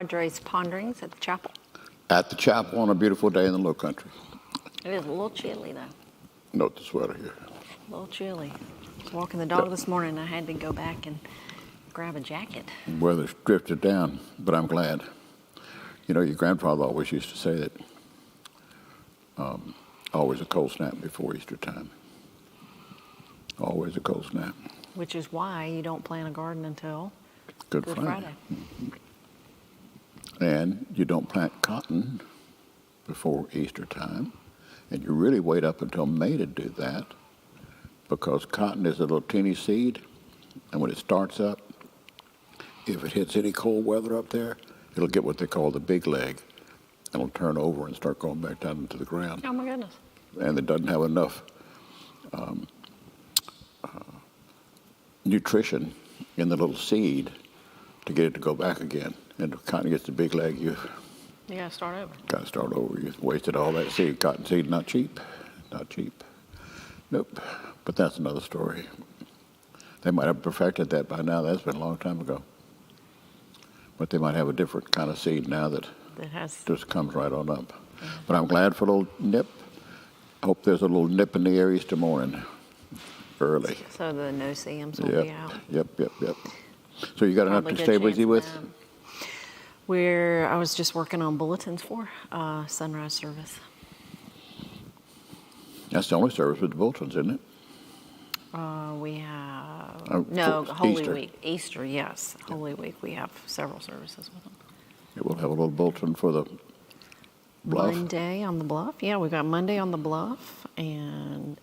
Padre's Ponderings at the chapel. At the chapel on a beautiful day in the low country. It is a little chilly, though. Note the sweater here. A little chilly. I was walking the dog this morning, and I had to go back and grab a jacket. Weather's drifted down, but I'm glad. You know, your grandfather always used to say that always a cold snap before Easter time. Always a cold snap. Which is why you don't plant a garden until Good Friday. And you don't plant cotton before Easter time. And you really wait up until May to do that, because cotton is a little teeny seed, and when it starts up, if it hits any cold weather up there, it'll get what they call the big leg, and it'll turn over and start going back down into the ground. Oh, my goodness. And it doesn't have enough nutrition in the little seed to get it to go back again. And if cotton gets the big leg, you got to start over. got to start over. You wasted all that seed. Cotton seed, not cheap. Not cheap. Nope. But that's another story. They might have perfected that by now. That's been a long time ago. But they might have a different kind of seed now that just comes right on up. Yeah. But I'm glad for a little nip. I hope there's a little nip in the air Easter morning, early. So the no-see-ums will be out. Yep. So you got enough to stay busy with? I was just working on bulletins for sunrise service. That's the only service with the bulletins, isn't it? We have Holy Easter. Week. Easter, yes. Holy Week, we have several services with them. Yeah, we'll have a little bulletin for the Bluff. Monday on the Bluff. Yeah, we've got Monday on the Bluff, and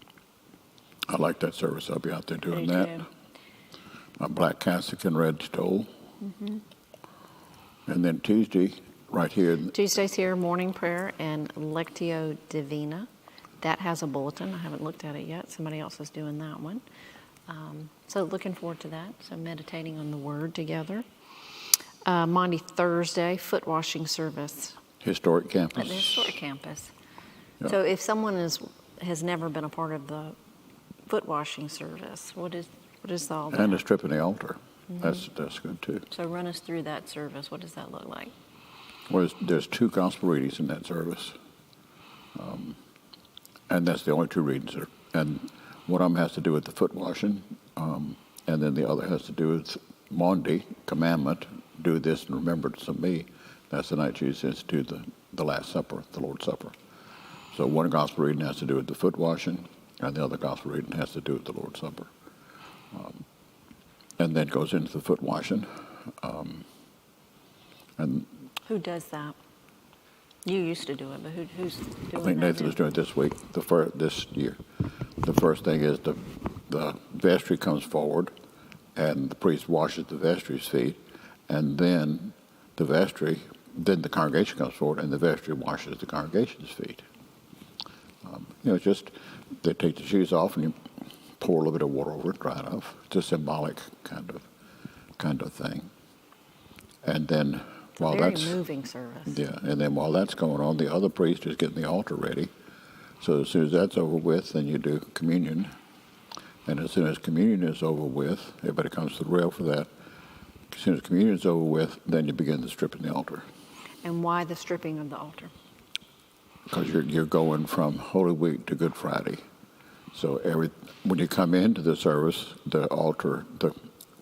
I like that service. I'll be out there doing Me that. too. A black cassock and red stole. Mm-hmm. And then Tuesday, right here. Tuesday's here, morning prayer and Lectio Divina. That has a bulletin. I haven't looked at it yet. Somebody else is doing that one. So looking forward to that. So meditating on the Word together. Monday, Thursday, foot washing service. Historic campus. At the historic campus. Yeah. So if someone has never been a part of the foot washing service, what is all that? And the stripping the altar. Mm-hmm. That's good too. So run us through that service. What does that look like? Well, there's 2 gospel readings in that service. And that's the only 2 readings there. And one of them has to do with the foot washing, and then the other has to do with Monday, commandment, do this in remembrance of me. That's the night Jesus instituted the Last Supper, the Lord's Supper. So one gospel reading has to do with the foot washing, and the other gospel reading has to do with the Lord's Supper. And then goes into the foot washing. And Who does that? You used to do it, but who's doing I think that Nathan now? is doing it this week, this year. The first thing is the vestry comes forward, and the priest washes the vestry's feet, and then the congregation comes forward, and the vestry washes the congregation's feet. Just they take the shoes off, and you pour a little bit of water over it, dry it off. It's a symbolic kind of thing. And then while Very that's moving service. Yeah, and then while that's going on, the other priest is getting the altar ready. So as soon as that's over with, then you do communion. And as soon as communion is over with, everybody comes to the rail for that. As soon as communion is over with, then you begin the stripping the altar. And why the stripping of the altar? Because you're going from Holy Week to Good Friday. So when you come into the service, the altar, the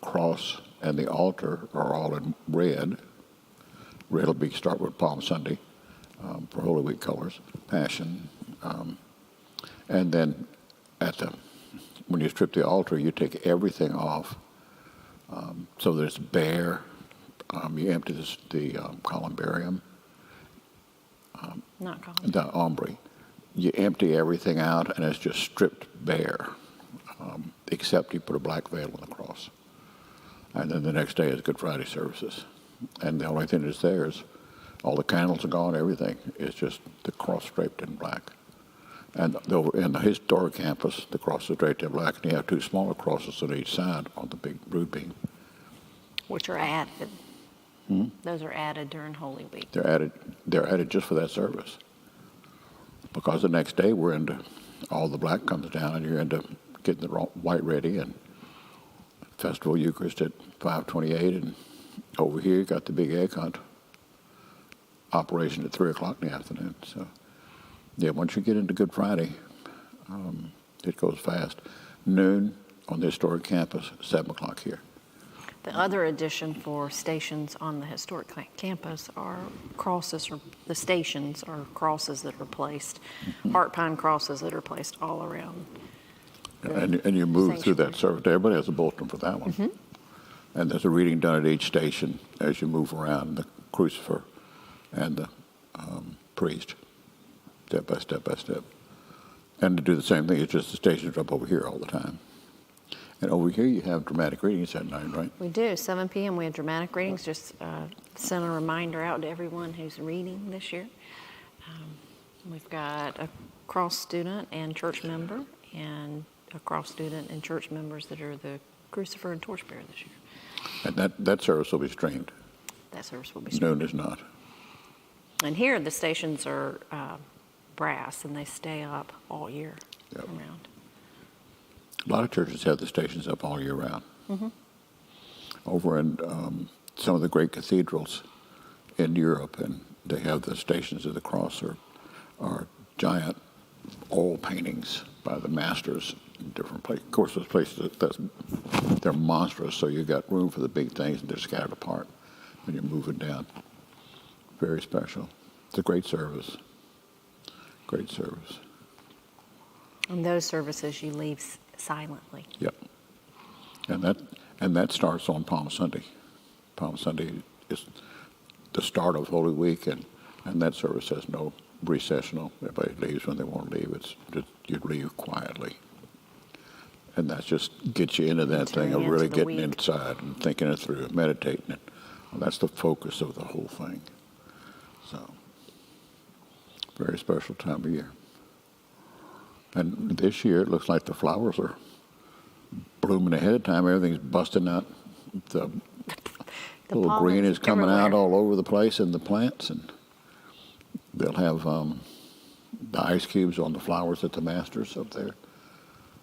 cross, and the altar are all in red. Red will start with Palm Sunday for Holy Week colors, Passion. And then when you strip the altar, you take everything off so that it's bare. You empty the columbarium. Not called. The ombre. You empty everything out, and it's just stripped bare, except you put a black veil on the cross. And then the next day is Good Friday services. And the only thing that's there is all the candles are gone, everything. It's just the cross draped in black. And in the historic campus, the cross is draped in black, and you have 2 smaller crosses on each side on the big brood beam. Which are added. Those are added during Holy Week. They're added just for that service. Because the next day all the black comes down, and you're into getting the white ready, and Festival Eucharist at 5:28, and over here you got the big egg hunt operation at 3 o'clock in the afternoon. So, yeah, once you get into Good Friday, it goes fast. Noon on the historic campus, 7 o'clock here. The other addition for stations on the historic campus are crosses, or the stations are crosses that are placed, heart pine crosses that are placed all around. And you move through that sanctuary. service. Everybody has a bulletin for that one. And there's a reading done at each station as you move around the crucifer and the priest, step by step by step. And to do the same thing, it's just the stations up over here all the time. And over here you have dramatic readings at night, right? We do. 7 p.m. we have dramatic readings. Just send a reminder out to everyone who's reading this year. We've got a cross student and church member, and a cross student and church members that are the crucifer and torchbearer this year. And that service will be streamed. That service will be streamed. Noon is not. And here the stations are brass, and they stay up all year Yep. around. A lot of churches have the stations up all year round. Over in some of the great cathedrals in Europe, and they have the Stations of the Cross are giant oil paintings by the masters in different places. Of course, those places they're monstrous, so you got room for the big things, and they're scattered apart when you're moving down. Very special. It's a great service. Great service. And those services you leave silently. Yep. And that starts on Palm Sunday. Palm Sunday is the start of Holy Week, and that service has no recessional. Everybody leaves when they want to leave. It's just you leave quietly. And that just gets you into that thing of into really the getting week. inside and thinking it through and meditating it. Well, that's the focus of the whole thing. So, very special time of year. And this year it looks like the flowers are blooming ahead of time. Everything's busting out. The little green pollen's is coming out everywhere. all over the place in the plants, and they'll have the ice cubes on the flowers at the masters up there.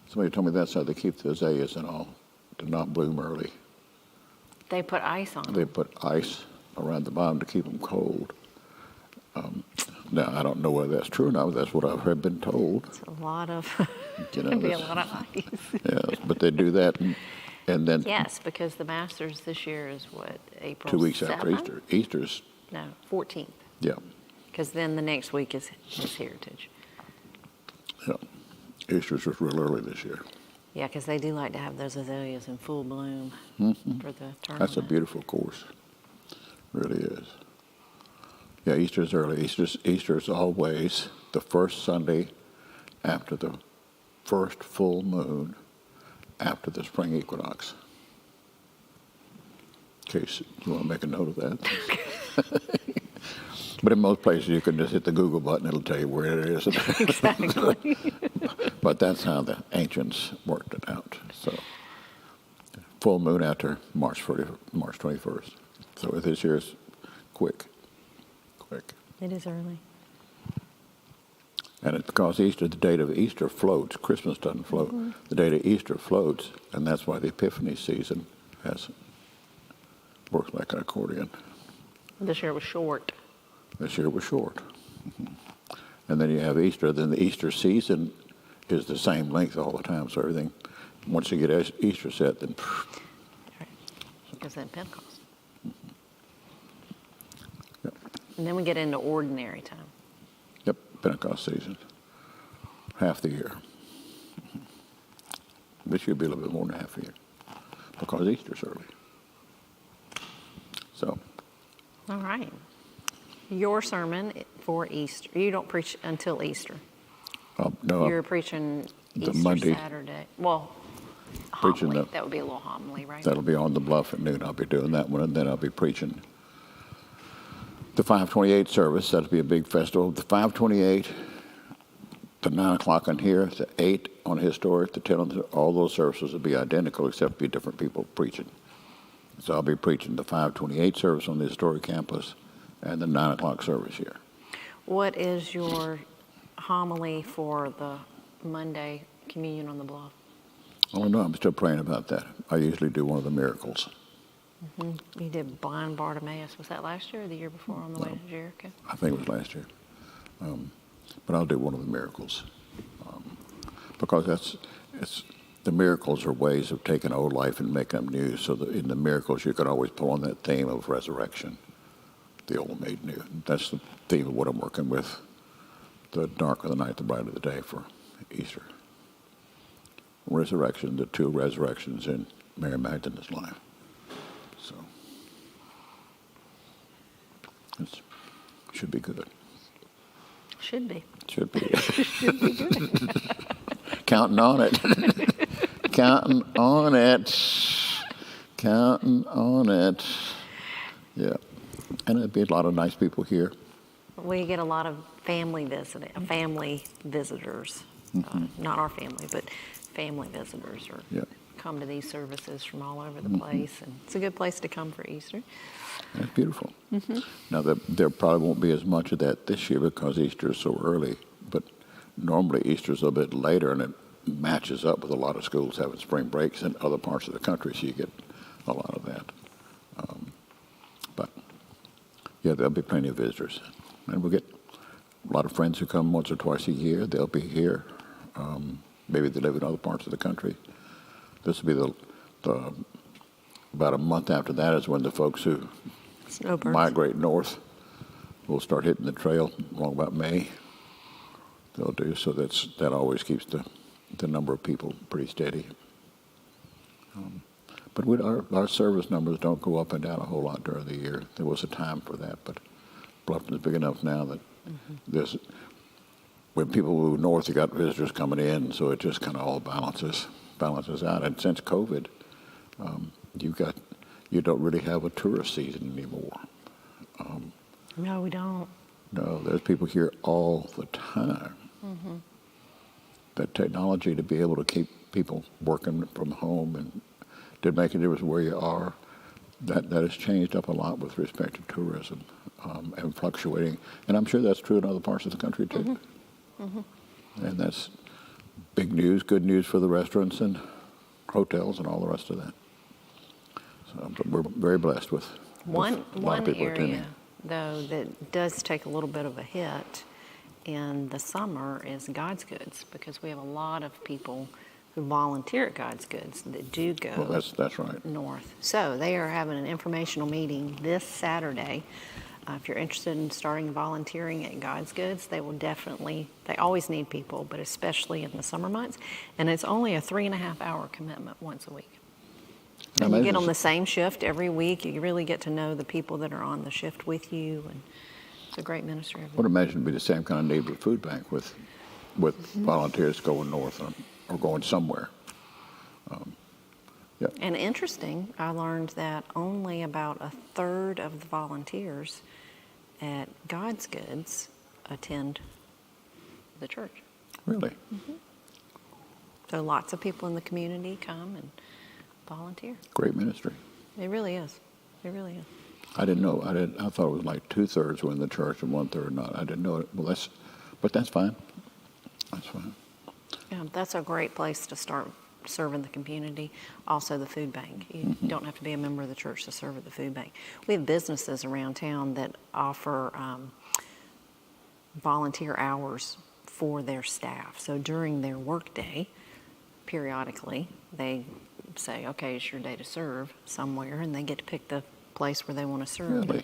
Somebody told me that's how they keep the azaleas and all to not bloom early. They put ice on They them. put ice around the bottom to keep them cold. Now, I don't know whether that's true or not, but that's what I've been told. It's a lot of, You know, it'd be a that's- lot of ice. Yes, but they do that, and then Yes, because the Masters this year is what, April 2 weeks after 7th? Easter. Easter's, No, 14th. yeah, Because then the next week is Heritage. yeah. Easter's was real early this year. Yeah, because they do like to have those azaleas in full bloom for the tournament. That's a beautiful course. Really is. Yeah, Easter's early. Easter's always the first Sunday after the first full moon after the spring equinox. In case you want to make a note of that. But in most places you can just hit the Google button, it'll tell you where it is. Exactly. But that's how the ancients worked it out. So full moon after March 21st. So this year's quick. It is early. And it's because Easter, the date of Easter floats. Christmas doesn't float. The date of Easter floats, and that's why the Epiphany season works like an accordion. This year was short. This year was short. And then you have Easter. Then the Easter season is the same length all the time. So everything, once you get Easter set, then Right. Because then Pentecost. yep, And then we get into ordinary time. yep, Pentecost season. Half the year. This year will be a little bit more than half a year because Easter's early. So, All right. Your sermon for Easter. You don't preach until Easter. no, You're preaching the Easter Monday. Saturday. Well, Preaching homily. the- That would be a little homily, right? that'll be on the bluff at noon. I'll be doing that one, and then I'll be preaching the 528 service. That'll be a big festival. The 528, the 9 o'clock on here, the 8 on historic, the 10 on all those services will be identical except be different people preaching. So I'll be preaching the 528 service on the historic campus and the 9 o'clock service here. What is your homily for the Monday communion on the bluff? Oh, no, I'm still praying about that. I usually do one of the miracles. You did Blind Bartimaeus. Was that last year or the year before on the way to Jericho? I think it was last year. But I'll do one of the miracles. Because it's the miracles are ways of taking old life and making them new. So that in the miracles, you can always pull on that theme of resurrection, the old made new. That's the theme of what I'm working with. The darker the night, the brighter the day for Easter. Resurrection, the two resurrections in Mary Magdalene's life. So it should be good. Should be. Should be. Should be good. Counting on it. Counting on it. Counting on it. Yeah. And there'd be a lot of nice people here. We get a lot of family visitors. Not our family, but family visitors or come to these services from all over the place. And it's a good place to come for Easter. That's beautiful. Now, there probably won't be as much of that this year because Easter is so early. But normally Easter's a bit later, and it matches up with a lot of schools having spring breaks in other parts of the country, so you get a lot of that. But, yeah, there'll be plenty of visitors. And we'll get a lot of friends who come once or twice a year. They'll be here. Maybe they live in other parts of the country. This will be the about a month after that is when the folks who Snowbirds. migrate north will start hitting the trail along about May. They'll do, so that always keeps the number of people pretty steady. But our service numbers don't go up and down a whole lot during the year. There was a time for that, but Bluffton's big enough now that when people move north, you got visitors coming in, so it just kind of all balances out. And since COVID, you don't really have a tourist season anymore. No, we don't. No, there's people here all the time. That technology to be able to keep people working from home and to make a difference where you are, that has changed up a lot with respect to tourism and fluctuating. And I'm sure that's true in other parts of the country too. And that's big news, good news for the restaurants and hotels and all the rest of that. So but we're very blessed with One a lot of people attending. area, though, that does take a little bit of a hit in the summer is God's Goods, because we have a lot of people who volunteer at God's Goods that do go Well, that's right. north. So they are having an informational meeting this Saturday. If you're interested in starting volunteering at God's Goods, they always need people, but especially in the summer months. And it's only a 3.5-hour commitment once a week. And you get on the same shift every week. You really get to know the people that are on the shift with you, and it's a great ministry. I would imagine it'd be the same kind of need with food bank with volunteers going north or going somewhere. And interesting, I learned that only about a third of the volunteers at God's Goods attend the church. Really? So lots of people in the community come and volunteer. Great ministry. It really is. It really is. I didn't know. I thought it was like 2/3 were in the church and 1/3 not. I didn't know it. Well, that's fine. That's fine. Yeah, that's a great place to start serving the community. Also, the food bank. You don't have to be a member of the church to serve at the food bank. We have businesses around town that offer volunteer hours for their staff. So during their workday, periodically, they say, okay, it's your day to serve somewhere, and they get to pick the place where they want to serve. Really?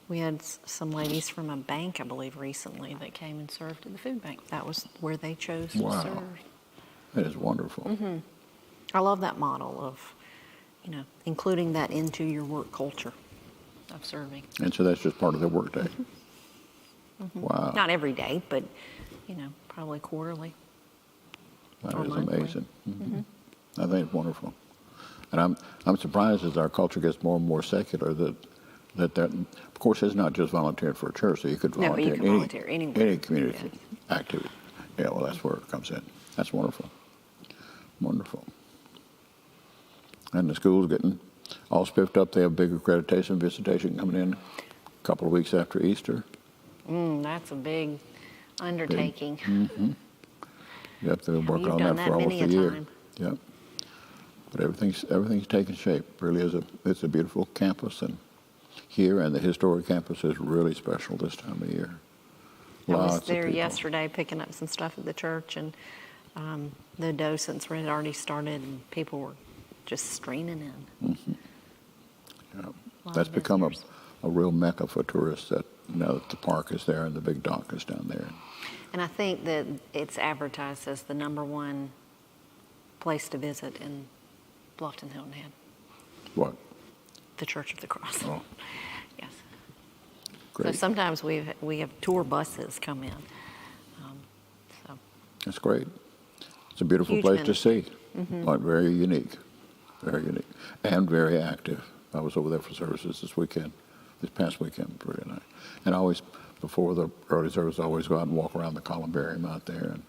We had some ladies from a bank, I believe, recently that came and served at the food bank. That was where they chose to Wow. serve. That is wonderful. I love that model of, including that into your work culture of serving. And so that's just part of their workday. Wow. Not every day, but, probably quarterly. That or is monthly. amazing. I think it's wonderful. And I'm surprised as our culture gets more and more secular that of course, it's not just volunteering for a church, so you could No, volunteer you can in volunteer anywhere. any community activity. Yeah, well, that's where it comes in. That's wonderful. Wonderful. And the school's getting all spiffed up. They have big accreditation visitation coming in a couple of weeks after Easter. That's a big undertaking. Yep, they've been working You've on done that that for many almost a a year. time. Yep. But everything's taking shape. Really it's a beautiful campus, and here and the historic campus is really special this time of year. I was Lots of there people. yesterday picking up some stuff at the church, and the docents had already started, and people were just streaming in. Yeah. Lot That's of become a visitors. real mecca for tourists. That that the park is there and the big dock is down there. And I think that it's advertised as the number one place to visit in Bluffton Hilton Head, What? the Church of the Cross. Oh, Yes. great. So sometimes we have tour buses come in. So That's great. It's a beautiful Huge place to ministry. see. Like, very unique, and very active. I was over there for services this past weekend, pretty nice. And I always, before the early service, I always go out and walk around the columbarium out there and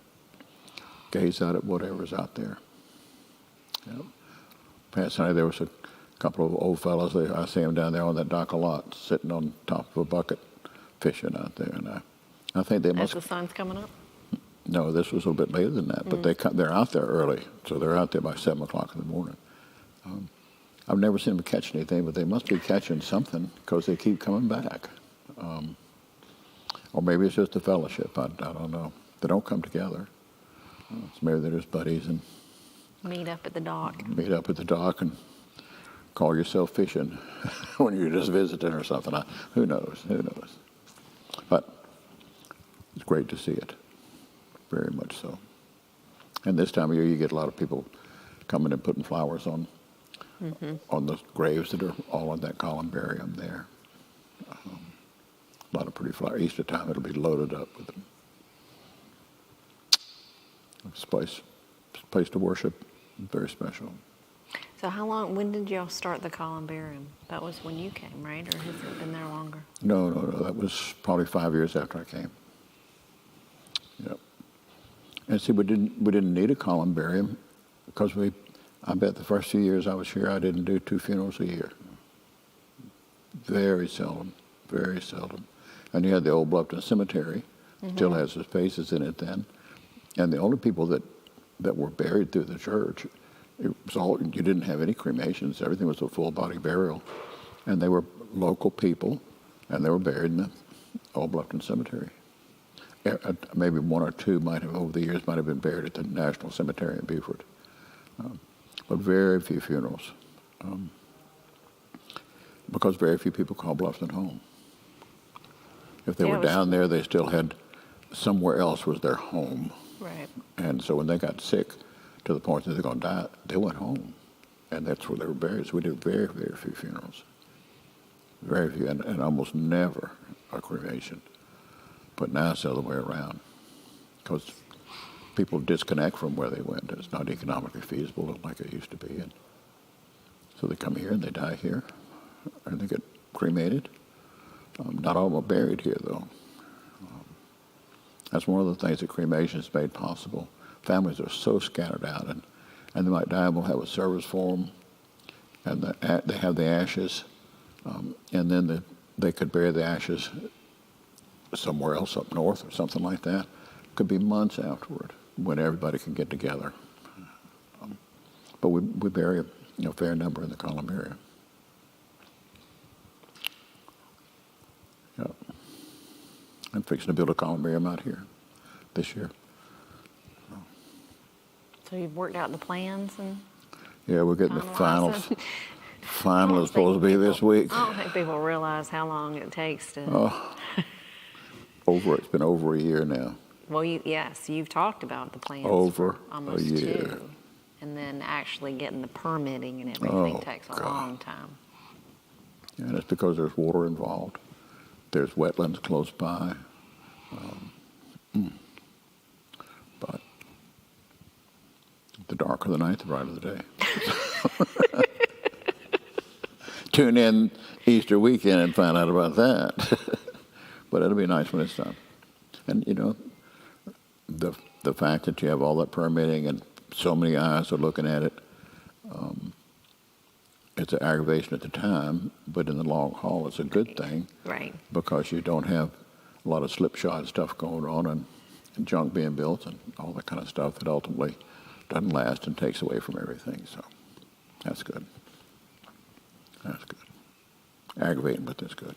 gaze out at whatever's out there. Yep. Past Sunday, there was a couple of old fellows. I see them down there on that dock a lot, sitting on top of a bucket, fishing out there. And I think they as must. the sun's coming up. No, this was a little bit later than that, but they're out there early, so they're out there by 7 o'clock in the morning. I've never seen them catch anything, but they must be catching something because they keep coming back. Or maybe it's just a fellowship. I don't know. They don't come together. So maybe they're just buddies and Meet up at the dock. meet up at the dock and call yourself fishing when you're just visiting or something. Who knows? Who knows? But it's great to see it. Very much so. And this time of year, you get a lot of people coming and putting flowers on the graves that are all in that columbarium there. A lot of pretty flowers. Easter time, it'll be loaded up with them. It's a place to worship. Very special. So when did y'all start the columbarium? That was when you came, right? Or has it been there longer? No. That was probably 5 years after I came. Yep. And see, we didn't need a columbarium because I bet the first few years I was here, I didn't do 2 funerals a year. Very seldom. And you had the old Bluffton Cemetery, still has the spaces in it then. And the only people that were buried through the church, it was all, you didn't have any cremations. Everything was a full body burial. And they were local people, and they were buried in the old Bluffton Cemetery. Maybe 1 or 2 over the years might have been buried at the National Cemetery in Beaufort. But very few funerals. Because very few people call Bluffton home. If they were down there, they still had somewhere else was their home. Right. And so when they got sick to the point that they're going to die, they went home. And that's where they were buried. So we did very, very few funerals. Very few, and almost never a cremation. But now it's the other way around. Because people disconnect from where they went. It's not economically feasible like it used to be. And so they come here and they die here. And they get cremated. Not all are buried here, though. That's one of the things that cremation has made possible. Families are so scattered out, and they might die, and we'll have a service for them, and they have the ashes, and then they could bury the ashes somewhere else up north or something like that. Could be months afterward when everybody can get together. But we bury a fair number in the columbarium. Yep. I'm fixing to build a columbarium out here this year. So you've worked out the plans and Yeah, we're getting the finals. finalizing? Final is supposed to be this week. I don't think people realize how long it takes to. It's been over a year now. Well, yes, you've talked about the plans Over for almost a year. 2, and then actually getting the permitting and everything Oh, takes a God. long time. And it's because there's water involved. There's wetlands close by. But the darker the night, the brighter the day. Tune in Easter weekend and find out about that. But it'll be nice when it's done. And, the fact that you have all that permitting and so many eyes are looking at it, it's an aggravation at the time, but in the long haul, it's a good thing. Right. Because you don't have a lot of slipshod stuff going on and junk being built and all that kind of stuff that ultimately doesn't last and takes away from everything. So That's good. That's good. Aggravating, but that's good.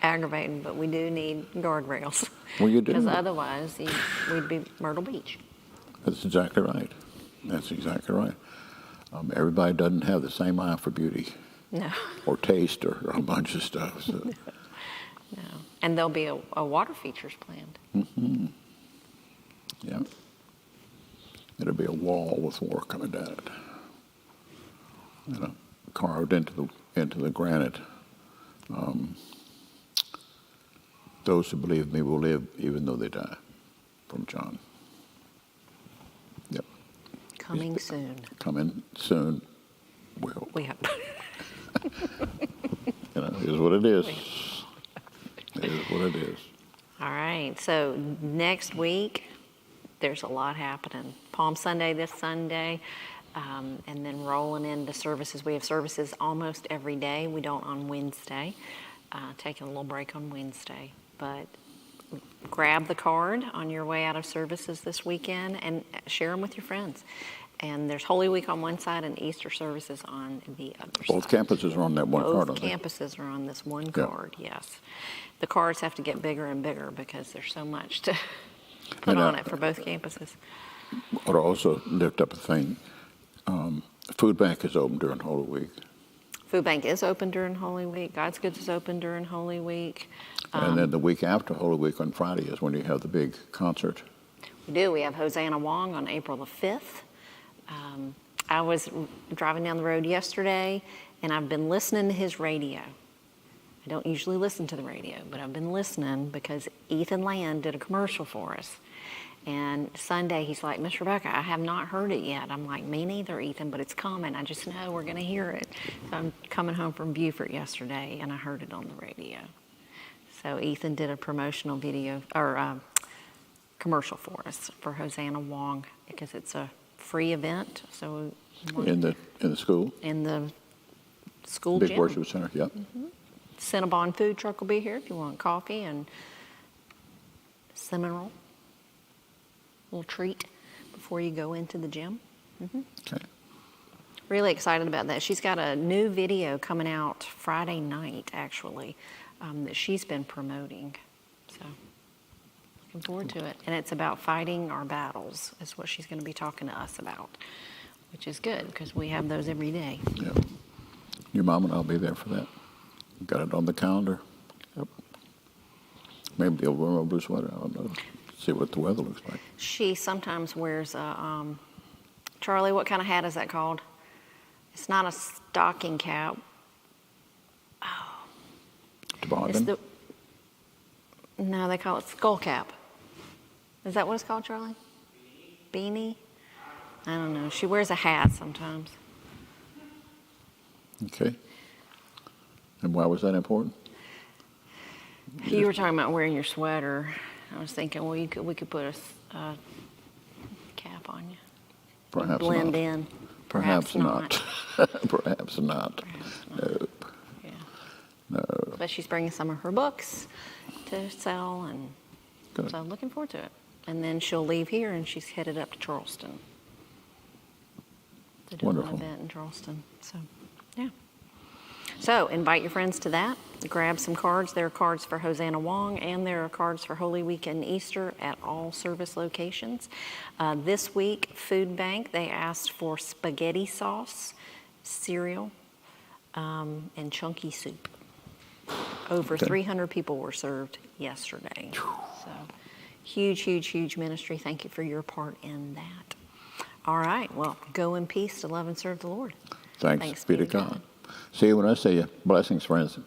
Aggravating, but we do need guardrails. Well, you do. Because otherwise, we'd be Myrtle Beach. That's exactly right. That's exactly right. Everybody doesn't have the same eye for beauty No, or taste or a bunch of stuff. So. no. And there'll be a water features planned. Yeah. It'll be a wall with work coming down it. You know, carved into the granite. Those who believe in me will live even though they die. From John. Yep. Coming soon. Coming soon. Will. We hope. You know, it is what it is. It is what it is. All right. So next week, there's a lot happening. Palm Sunday this Sunday, and then rolling into services. We have services almost every day. We don't on Wednesday. Taking a little break on Wednesday. But grab the card on your way out of services this weekend and share them with your friends. And there's Holy Week on one side and Easter services on the other side. Both campuses are on that one card, Both aren't they? campuses are on this one card, yes. The cards have to get bigger and bigger because there's so much to put on it for both campuses. I would also lift up a thing. Food Bank is open during Holy Week. Food Bank is open during Holy Week. God's Goods is open during Holy Week. And then the week after Holy Week on Friday is when you have the big concert. We do. We have Hosanna Wong on April the 5th. I was driving down the road yesterday, and I've been listening to his radio. I don't usually listen to the radio, but I've been listening because Ethan Land did a commercial for us. And Sunday, he's like, Miss Rebecca, I have not heard it yet. I'm like, me neither, Ethan, but it's coming. I just know we're going to hear it. So I'm coming home from Beaufort yesterday, and I heard it on the radio. So Ethan did a promotional video, or commercial for us for Hosanna Wong, because it's a free event. So In the school? in the school Big gym. worship center, yep. Cinnabon food truck will be here if you want coffee and cinnamon roll. Little treat before you go into the gym. Okay. Really excited about that. She's got a new video coming out Friday night, actually, that she's been promoting. So looking forward to it. And it's about fighting our battles is what she's going to be talking to us about, which is good because we have those every day. Yep. Your mom and I'll be there for that. Got it on the calendar. Yep. Maybe they'll wear a blue sweater. I don't know. See what the weather looks like. She sometimes wears a, Charlie, what kind of hat is that called? It's not a stocking cap. It's Toboggan? no, they call it skull cap. Is that what it's called, Charlie? Beanie? I don't know. She wears a hat sometimes. Okay. And why was that important? You were talking about wearing your sweater. I was thinking, well, we could put a cap on you. Perhaps blend not. in. Perhaps not. Perhaps not. Perhaps not. No. Yeah. No. But she's bringing some of her books to sell, and Good. so I'm looking forward to it. And then she'll leave here, and she's headed up to Charleston to do Wonderful. an event in Charleston. So, yeah. So invite your friends to that. Grab some cards. There are cards for Hosanna Wong, and there are cards for Holy Week and Easter at all service locations. This week, Food Bank, they asked for spaghetti sauce, cereal, and chunky soup. Over 300 people were served yesterday. So huge, huge, huge ministry. Thank you for your part in that. All right. Well, go in peace to love and serve the Lord. Thanks be to God. See, when I say blessings, friends,